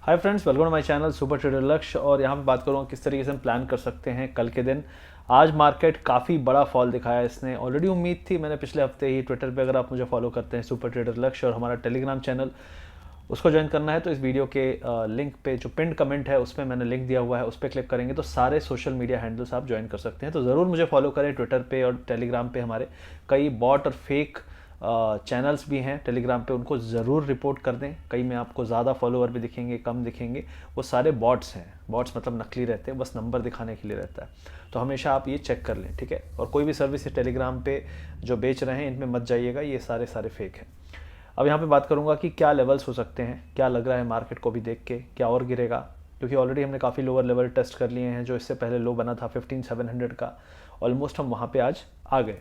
Hi friends, welcome to my channel super trader Lakshya. और यहाँ पे बात करूँगा किस तरीके से हम प्लान कर सकते हैं कल के दिन। आज मार्केट काफ़ी बड़ा फॉल दिखाया इसने, ऑलरेडी उम्मीद थी मैंने पिछले हफ्ते ही ट्विटर पे, अगर आप मुझे फॉलो करते हैं सुपर ट्रेडर लक्ष्य और हमारा टेलीग्राम चैनल उसको ज्वाइन करना है तो इस वीडियो के लिंक पे जो पिंड कमेंट है उसमें मैंने लिंक दिया हुआ है, उस पर क्लिक करेंगे तो सारे सोशल मीडिया हैंडल्स आप ज्वाइन कर सकते हैं। तो ज़रूर मुझे फॉलो करें ट्विटर पे और टेलीग्राम पे। हमारे कई बॉट और फेक चैनल्स भी हैं टेलीग्राम पे, उनको ज़रूर रिपोर्ट कर दें। कई में आपको ज़्यादा फॉलोअर भी दिखेंगे, कम दिखेंगे, वो सारे बॉट्स हैं। बॉट्स मतलब नकली रहते हैं, बस नंबर दिखाने के लिए रहता है। तो हमेशा आप ये चेक कर लें, ठीक है। और कोई भी सर्विस टेलीग्राम पे जो बेच रहे हैं इनमें मत जाइएगा, ये सारे फेक हैं। अब यहाँ पे बात करूँगा कि क्या लेवल्स हो सकते हैं, क्या लग रहा है मार्केट को भी देख के, क्या और गिरेगा, क्योंकि ऑलरेडी हमने काफ़ी लोअर लेवल टेस्ट कर लिए हैं। जो इससे पहले लो बना था 15,700 का, ऑलमोस्ट हम वहाँ पे आज आ गए।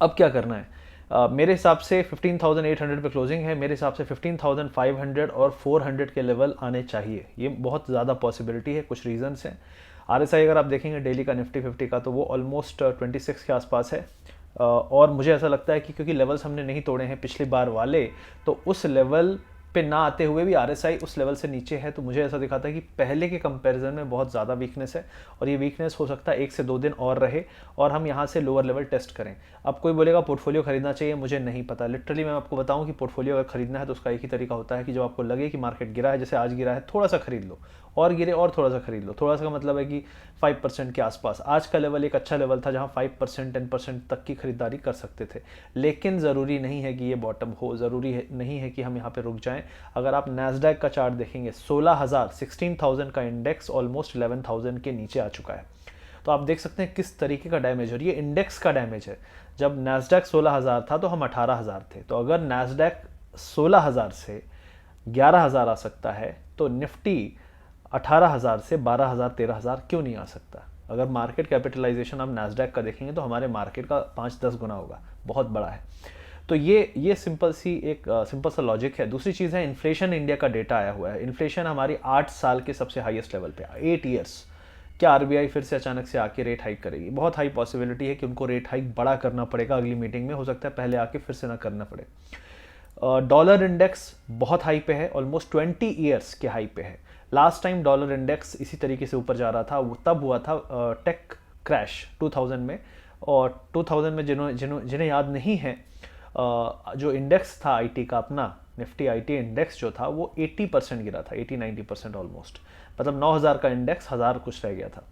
अब क्या करना है? मेरे हिसाब से 15,800 पे क्लोजिंग है। मेरे हिसाब से 15,500 और 400 के लेवल आने चाहिए। ये बहुत ज़्यादा पॉसिबिलिटी है, कुछ रीजंस हैं। आरएसआई अगर आप देखेंगे डेली का निफ्टी 50 का, तो वो ऑलमोस्ट 26 के आसपास है। और मुझे ऐसा लगता है कि क्योंकि लेवल्स हमने नहीं तोड़े हैं पिछली बार वाले, तो उस लेवल पे ना आते हुए भी आरएसआई उस लेवल से नीचे है। तो मुझे ऐसा दिखाता है कि पहले के कंपैरिजन में बहुत ज़्यादा वीकनेस है, और ये वीकनेस हो सकता है 1 से 2 दिन और रहे और हम यहाँ से लोअर लेवल टेस्ट करें। अब कोई बोलेगा पोर्टफोलियो खरीदना चाहिए, मुझे नहीं पता। लिटरली मैं आपको बताऊं कि पोर्टफोलियो अगर खरीदना है तो उसका एक ही तरीका होता है कि जब आपको लगे कि मार्केट गिरा है, जैसे आज गिरा है, थोड़ा सा खरीद लो, और गिरे और थोड़ा सा खरीद लो। थोड़ा सा का मतलब है कि 5% के आसपास। आज का लेवल एक अच्छा लेवल था जहाँ 5% 10% तक की खरीदारी कर सकते थे। लेकिन ज़रूरी नहीं है कि ये बॉटम हो, ज़रूरी नहीं है कि हम यहाँ पे रुक जाएं। अगर आप नैस्डैक का चार्ट देखेंगे, 16,000 का इंडेक्स ऑलमोस्ट 11,000 के नीचे आ चुका है। तो आप देख सकते हैं किस तरीके का डैमेज है, और ये इंडेक्स का डैमेज है। जब नैस्डैक 16,000 था तो हम 18,000 थे। तो अगर नैस्डैक 16,000 से 11,000 आ सकता है, तो निफ्टी 18,000 से 12,000 13,000 क्यों नहीं आ सकता? अगर मार्केट कैपिटलाइजेशन आप नैस्डैक का देखेंगे तो हमारे मार्केट का 5-10 गुना होगा, बहुत बड़ा है। तो ये सिंपल सा लॉजिक है। दूसरी चीज़ है, इन्फ्लेशन इंडिया का डेटा आया हुआ है। इन्फ्लेशन हमारी 8 साल के सबसे हाईएस्ट लेवल पे, 8 ईयर्स। क्या आरबीआई फिर से अचानक से आके रेट हाइक करेगी? बहुत हाई पॉसिबिलिटी है कि उनको रेट हाइक बड़ा करना पड़ेगा अगली मीटिंग में। हो सकता है पहले आके फिर से ना करना पड़े। डॉलर इंडेक्स बहुत हाई पे है, ऑलमोस्ट 20 ईयर्स के हाई पे है। लास्ट टाइम डॉलर इंडेक्स इसी तरीके से ऊपर जा रहा था, वो तब हुआ था टेक क्रैश 2000 में। और 2000 में जिन्हें याद नहीं है, जो इंडेक्स था आईटी का, अपना निफ्टी आईटी इंडेक्स जो था, वो 80% गिरा था, 80-90% ऑलमोस्ट। मतलब 9,000 का इंडेक्स 1,000 कुछ रह गया था।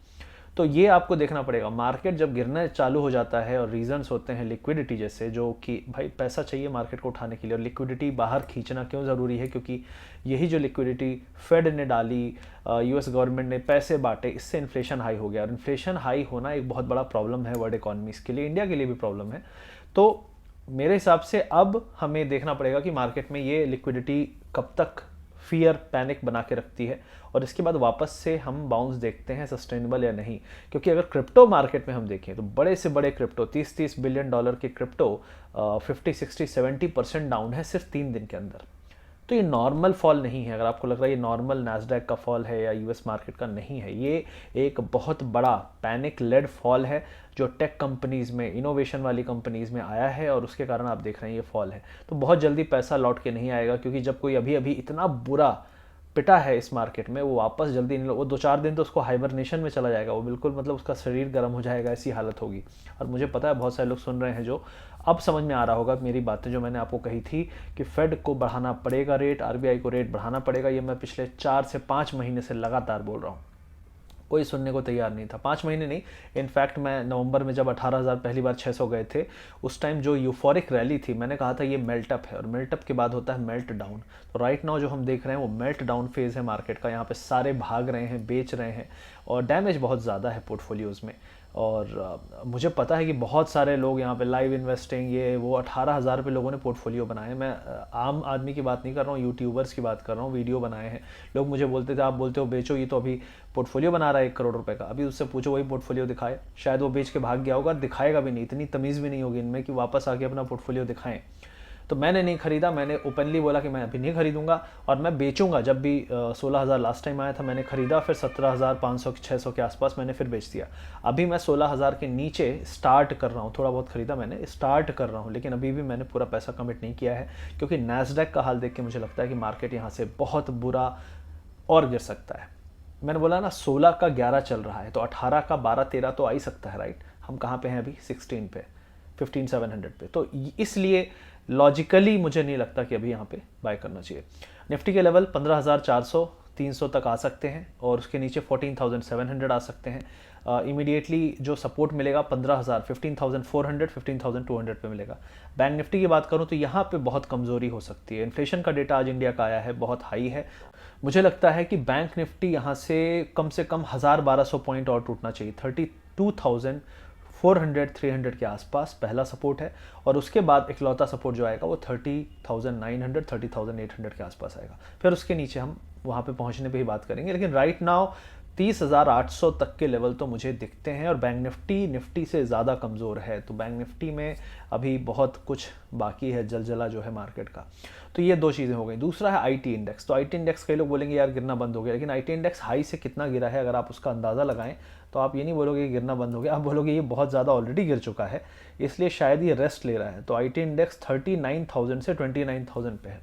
तो ये आपको देखना पड़ेगा। मार्केट जब गिरना चालू हो जाता है, और रीजंस होते हैं लिक्विडिटी जैसे, जो कि भाई पैसा चाहिए मार्केट को उठाने के लिए, और लिक्विडिटी बाहर खींचना क्यों ज़रूरी है? क्योंकि यही जो लिक्विडिटी फेड ने डाली, यूएस गवर्नमेंट ने पैसे बांटे, इससे इन्फ्लेशन हाई हो गया। और इन्फ्लेशन हाई होना एक बहुत बड़ा प्रॉब्लम है वर्ल्ड इकॉनमीज़ के लिए, इंडिया के लिए भी प्रॉब्लम है। तो मेरे हिसाब से अब हमें देखना पड़ेगा कि मार्केट में ये लिक्विडिटी कब तक फियर पैनिक बना के रखती है, और इसके बाद वापस से हम बाउंस देखते हैं सस्टेनेबल या नहीं। क्योंकि अगर क्रिप्टो मार्केट में हम देखें तो बड़े से बड़े क्रिप्टो, 30-30 बिलियन डॉलर के क्रिप्टो 50-60-70% डाउन है सिर्फ 3 दिन के अंदर। तो ये नॉर्मल फॉल नहीं है। अगर आपको लग रहा है ये नॉर्मल नैस्डैक का फॉल है या यूएस मार्केट का, नहीं है। ये एक बहुत बड़ा पैनिक लेड फॉल है जो टेक कंपनीज़ में, इनोवेशन वाली कंपनीज़ में आया है, और उसके कारण आप देख रहे हैं ये फॉल है। तो बहुत जल्दी पैसा लौट के नहीं आएगा, क्योंकि जब कोई अभी अभी इतना बुरा पिटा है इस मार्केट में, वो वापस जल्दी नहीं, वो 2-4 दिन तो उसको हाइबरनेशन में चला जाएगा। वो बिल्कुल मतलब उसका शरीर गर्म हो जाएगा, ऐसी हालत होगी। और मुझे पता है बहुत सारे लोग सुन रहे हैं, जो अब समझ में आ रहा होगा मेरी बातें जो मैंने आपको कही थी कि फेड को बढ़ाना पड़ेगा रेट, आरबीआई को रेट बढ़ाना पड़ेगा। ये मैं पिछले 4 से 5 महीने से लगातार बोल रहा हूँ, कोई सुनने को तैयार नहीं था। 5 महीने नहीं, इनफैक्ट मैं नवंबर में जब 18,000 पहली बार 600 गए थे, उस टाइम जो यूफोरिक रैली थी, मैंने कहा था ये मेल्टअप है, और मेल्टअप के बाद होता है मेल्ट डाउन। तो राइट नाउ जो हम देख रहे हैं वो मेल्ट डाउन फेज़ है मार्केट का। यहाँ पे सारे भाग रहे हैं, बेच रहे हैं, और डैमेज बहुत ज़्यादा है पोर्टफोलियोज़ में। और मुझे पता है कि बहुत सारे लोग यहाँ पे लाइव इन्वेस्टिंग, ये वो 18,000 पे लोगों ने पोर्टफोलियो बनाए। मैं आम आदमी की बात नहीं कर रहा हूँ, यूट्यूबर्स की बात कर रहा हूँ, वीडियो बनाए हैं। लोग मुझे बोलते थे आप बोलते हो बेचो, ये तो अभी पोर्टफोलियो बना रहा है 1 करोड़ रुपए का। अभी उससे पूछो वही पोर्टफोलियो दिखाए, शायद वो बेच के भाग गया होगा, दिखाएगा भी नहीं। इतनी तमीज़ भी नहीं होगी इनमें कि वापस आके अपना पोर्टफोलियो दिखाएं। तो मैंने नहीं खरीदा, मैंने ओपनली बोला कि मैं अभी नहीं खरीदूंगा, और मैं बेचूंगा। जब भी 16,000 लास्ट टाइम आया था मैंने खरीदा, फिर 17,500 600 के आसपास मैंने फिर बेच दिया। अभी मैं 16,000 के नीचे स्टार्ट कर रहा हूँ, थोड़ा बहुत खरीदा मैंने, स्टार्ट कर रहा हूँ, लेकिन अभी भी मैंने पूरा पैसा कमिट नहीं किया है। क्योंकि नैस्डैक का हाल देख के मुझे लगता है कि मार्केट यहाँ से बहुत बुरा और गिर सकता है। मैंने बोला ना 16 का 11 चल रहा है, तो 18 का 12-13 तो आ ही सकता है, राइट। हम कहाँ पे हैं अभी? 16 पे, 15,700 पे। तो इसलिए लॉजिकली मुझे नहीं लगता कि अभी यहाँ पे बाय करना चाहिए। निफ्टी के लेवल 15,400 300 तक आ सकते हैं और उसके नीचे 14,700 आ सकते हैं। इमीडिएटली जो सपोर्ट मिलेगा 15,000, 15,400, 15,200 पे मिलेगा। बैंक निफ्टी की बात करूं तो यहाँ पे बहुत कमज़ोरी हो सकती है। इन्फ्लेशन का डेटा आज इंडिया का आया है, बहुत हाई है। मुझे लगता है कि बैंक निफ्टी यहाँ से कम 1,000-1,200 पॉइंट और टूटना चाहिए। 32,400-300 के आसपास पहला सपोर्ट है, और उसके बाद इकलौता सपोर्ट जो आएगा वो 30,900, 30,800 के आसपास आएगा। फिर उसके नीचे हम वहाँ पे पहुँचने पे ही बात करेंगे, लेकिन राइट नाउ 30,800 तक के लेवल तो मुझे दिखते हैं, और बैंक निफ्टी से ज़्यादा कमज़ोर है। तो बैंक निफ्टी में अभी बहुत कुछ बाकी है, जलजला जो है मार्केट का। तो ये दो चीज़ें हो गई। दूसरा है आईटी इंडेक्स। तो आईटी इंडेक्स कई लोग बोलेंगे यार गिरना बंद हो गया, लेकिन आईटी इंडेक्स हाई से कितना गिरा है अगर आप उसका अंदाज़ा लगाएं तो आप ये नहीं बोलोगे कि गिरना बंद हो गया, आप बोलोगे ये बहुत ज़्यादा ऑलरेडी गिर चुका है, इसलिए शायद ये रेस्ट ले रहा है। तो आईटी इंडेक्स 39,000 से 29,000 पे है,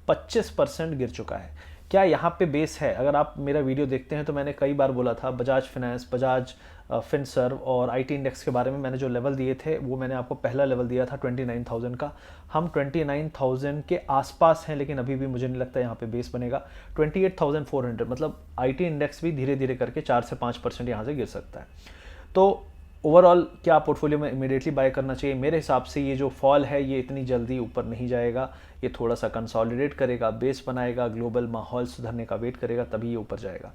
25% गिर चुका है। क्या यहाँ पे बेस है? अगर आप मेरा वीडियो देखते हैं तो मैंने कई बार बोला था बजाज फिनेंस, बजाज फिनसर्व और आईटी इंडेक्स के बारे में मैंने जो लेवल दिए थे वो मैंने आपको पहला लेवल दिया था 29,000 का। हम 29,000 के आसपास हैं, लेकिन अभी भी मुझे नहीं लगता यहाँ पे बेस बनेगा। 28,400 मतलब आईटी इंडेक्स भी धीरे धीरे करके 4 से 5% यहाँ से गिर सकता है। तो ओवरऑल क्या पोर्टफोलियो में इमीडिएटली बाय करना चाहिए? मेरे हिसाब से ये जो फॉल है ये इतनी जल्दी ऊपर नहीं जाएगा, ये थोड़ा सा कंसोलिडेट करेगा, बेस बनाएगा, ग्लोबल माहौल सुधरने का वेट करेगा, तभी ये ऊपर जाएगा।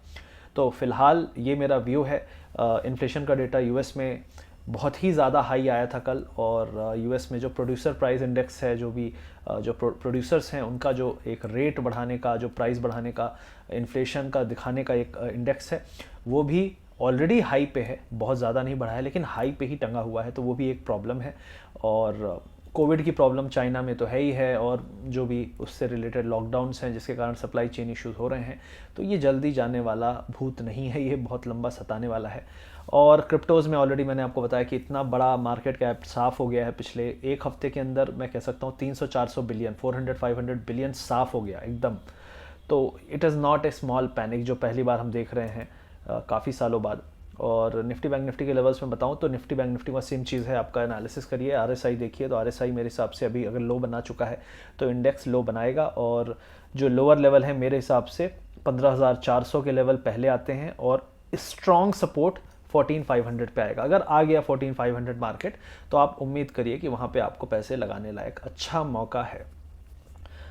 तो फिलहाल ये मेरा व्यू है। इन्फ्लेशन का डेटा यूएस में बहुत ही ज़्यादा हाई आया था कल, और यूएस में जो प्रोड्यूसर प्राइस इंडेक्स है, जो भी जो प्रोड्यूसर्स हैं उनका जो एक रेट बढ़ाने का, जो प्राइस बढ़ाने का, इन्फ्लेशन का दिखाने का एक इंडेक्स है, वो भी ऑलरेडी हाई पे है, बहुत ज़्यादा नहीं बढ़ा है लेकिन हाई पे ही टंगा हुआ है। तो वो भी एक प्रॉब्लम है, और कोविड की प्रॉब्लम चाइना में तो है ही है, और जो भी उससे रिलेटेड लॉकडाउन्स हैं जिसके कारण सप्लाई चेन इश्यूज हो रहे हैं। तो ये जल्दी जाने वाला भूत नहीं है, ये बहुत लंबा सताने वाला है। और क्रिप्टोज़ में ऑलरेडी मैंने आपको बताया कि इतना बड़ा मार्केट कैप साफ़ हो गया है पिछले एक हफ्ते के अंदर। मैं कह सकता हूँ 300-400 बिलियन, 400-500 बिलियन साफ़ हो गया एकदम। तो it is not a small panic जो पहली बार हम देख रहे हैं काफ़ी सालों बाद। और निफ्टी बैंक निफ्टी के लेवल्स में बताऊं तो निफ्टी बैंक निफ्टी का सेम चीज़ है। आपका एनालिसिस करिए, आरएसआई देखिए, तो आरएसआई मेरे हिसाब से अभी अगर लो बना चुका है तो इंडेक्स लो बनाएगा, और जो लोअर लेवल है मेरे हिसाब से 15,400 के लेवल पहले आते हैं, और स्ट्रॉन्ग सपोर्ट 14,500 पे आएगा। अगर आ गया 14,500 मार्केट तो आप उम्मीद करिए कि वहाँ पर आपको पैसे लगाने लायक अच्छा मौका है।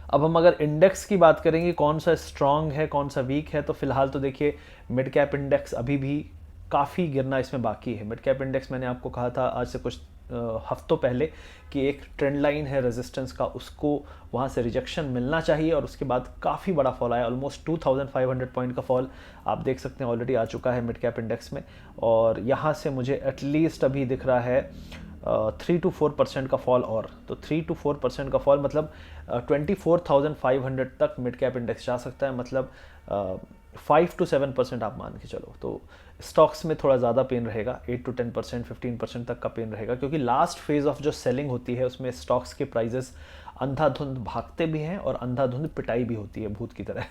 अब हम अगर इंडेक्स की बात करेंगे कौन सा स्ट्रॉन्ग है कौन सा वीक है, तो फिलहाल तो देखिए मिड कैप इंडेक्स अभी भी काफ़ी गिरना इसमें बाकी है। मिड कैप इंडेक्स मैंने आपको कहा था आज से कुछ हफ्तों पहले कि एक ट्रेंड लाइन है रेजिस्टेंस का, उसको वहाँ से रिजेक्शन मिलना चाहिए, और उसके बाद काफ़ी बड़ा फॉल आया, ऑलमोस्ट 2,500 पॉइंट का फॉल आप देख सकते हैं ऑलरेडी आ चुका है मिड कैप इंडेक्स में। और यहाँ से मुझे एटलीस्ट अभी दिख रहा है 3 to 4% का फॉल, और तो 3 to 4% का फॉल मतलब 24,500 तक मिड कैप इंडेक्स जा सकता है, मतलब 5 to 7% आप मान के चलो। तो स्टॉक्स में थोड़ा ज़्यादा पेन रहेगा, 8 to 10%, 15% तक का पेन रहेगा, क्योंकि लास्ट फेज ऑफ जो सेलिंग होती है उसमें स्टॉक्स के प्राइजेस अंधाधुंध भागते भी हैं और अंधाधुंध पिटाई भी होती है भूत की तरह।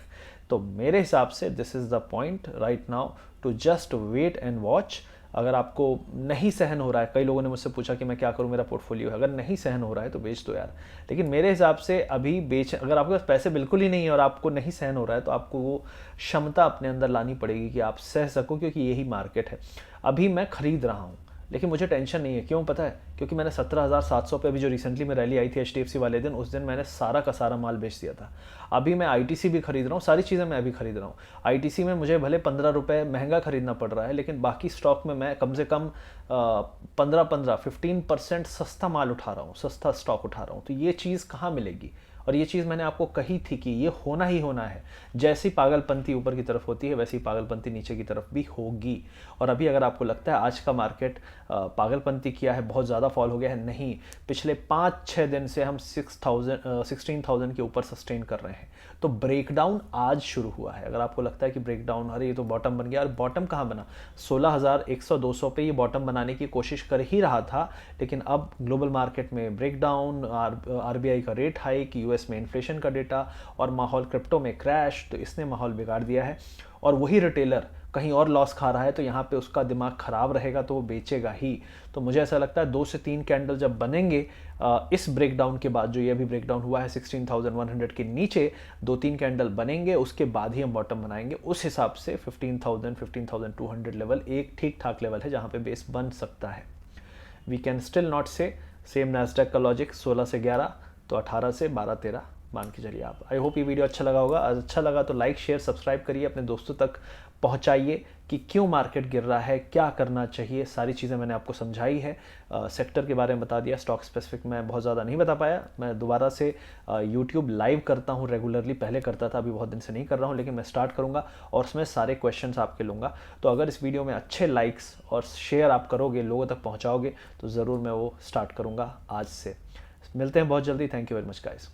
तो मेरे हिसाब से this is the point right now to just wait and watch. अगर आपको नहीं सहन हो रहा है, कई लोगों ने मुझसे पूछा कि मैं क्या करूं, मेरा पोर्टफोलियो है, अगर नहीं सहन हो रहा है तो बेच दो यार। लेकिन मेरे हिसाब से अभी अगर आपके पास पैसे बिल्कुल ही नहीं है और आपको नहीं सहन हो रहा है तो आपको वो क्षमता अपने अंदर लानी पड़ेगी कि आप सह सको, क्योंकि यही मार्केट है। अभी मैं खरीद रहा हूँ लेकिन मुझे टेंशन नहीं है, क्यों पता है? क्योंकि मैंने 17,700 पे अभी जो रिसेंटली में रैली आई थी HDFC वाले दिन, उस दिन मैंने सारा का सारा माल बेच दिया था। अभी मैं ITC भी खरीद रहा हूँ, सारी चीज़ें मैं अभी खरीद रहा हूँ। ITC में मुझे भले 15 रुपये महंगा खरीदना पड़ रहा है, लेकिन बाकी स्टॉक में मैं कम से कम 15% सस्ता माल उठा रहा हूँ, सस्ता स्टॉक उठा रहा हूँ। तो ये चीज़ कहाँ मिलेगी? और ये चीज़ मैंने आपको कही थी कि ये होना ही होना है। जैसी पागलपंती ऊपर की तरफ होती है वैसी पागलपंती नीचे की तरफ भी होगी। और अभी अगर आपको लगता है आज का मार्केट पागलपंती किया है, बहुत ज़्यादा फॉल हो गया है, नहीं, पिछले 5-6 दिन से हम 16,000 के ऊपर सस्टेन कर रहे हैं। तो ब्रेकडाउन आज शुरू हुआ है। अगर आपको लगता है कि ब्रेकडाउन, अरे ये तो बॉटम बन गया, और बॉटम कहाँ बना? 16,100-200 पे ये बॉटम बनाने की कोशिश कर ही रहा था, लेकिन अब ग्लोबल मार्केट में ब्रेकडाउन, RBI का रेट हाइक, यूएस में इन्फ्लेशन का डेटा और माहौल, क्रिप्टो में क्रैश, तो इसने माहौल बिगाड़ दिया है। और वही रिटेलर कहीं और लॉस खा रहा है तो यहाँ पे उसका दिमाग ख़राब रहेगा तो वो बेचेगा ही। तो मुझे ऐसा लगता है 2 से 3 कैंडल जब बनेंगे इस ब्रेकडाउन के बाद, जो ये अभी ब्रेकडाउन हुआ है 16,100 के नीचे, 2-3 कैंडल बनेंगे, उसके बाद ही हम बॉटम बनाएंगे। उस हिसाब से 15,000 15,200 लेवल एक ठीक ठाक लेवल है जहाँ पे बेस बन सकता है। वी कैन स्टिल नॉट से सेम नैस्डैक का लॉजिक 16 से 11, तो 18 से 12-13 मान के चलिए आप। आई होप ये वीडियो अच्छा लगा होगा। अच्छा लगा तो लाइक शेयर सब्सक्राइब करिए, अपने दोस्तों तक पहुंचाइए कि क्यों मार्केट गिर रहा है, क्या करना चाहिए, सारी चीज़ें मैंने आपको समझाई है। सेक्टर के बारे में बता दिया, स्टॉक स्पेसिफिक मैं बहुत ज़्यादा नहीं बता पाया। मैं दोबारा से यूट्यूब लाइव करता हूँ रेगुलरली, पहले करता था, अभी बहुत दिन से नहीं कर रहा हूँ, लेकिन मैं स्टार्ट करूँगा और उसमें सारे क्वेश्चंस आपके लूँगा। तो अगर इस वीडियो में अच्छे लाइक्स और शेयर आप करोगे, लोगों तक पहुँचाओगे, तो ज़रूर मैं वो स्टार्ट करूँगा आज से। मिलते हैं बहुत जल्दी। Thank you very much guys.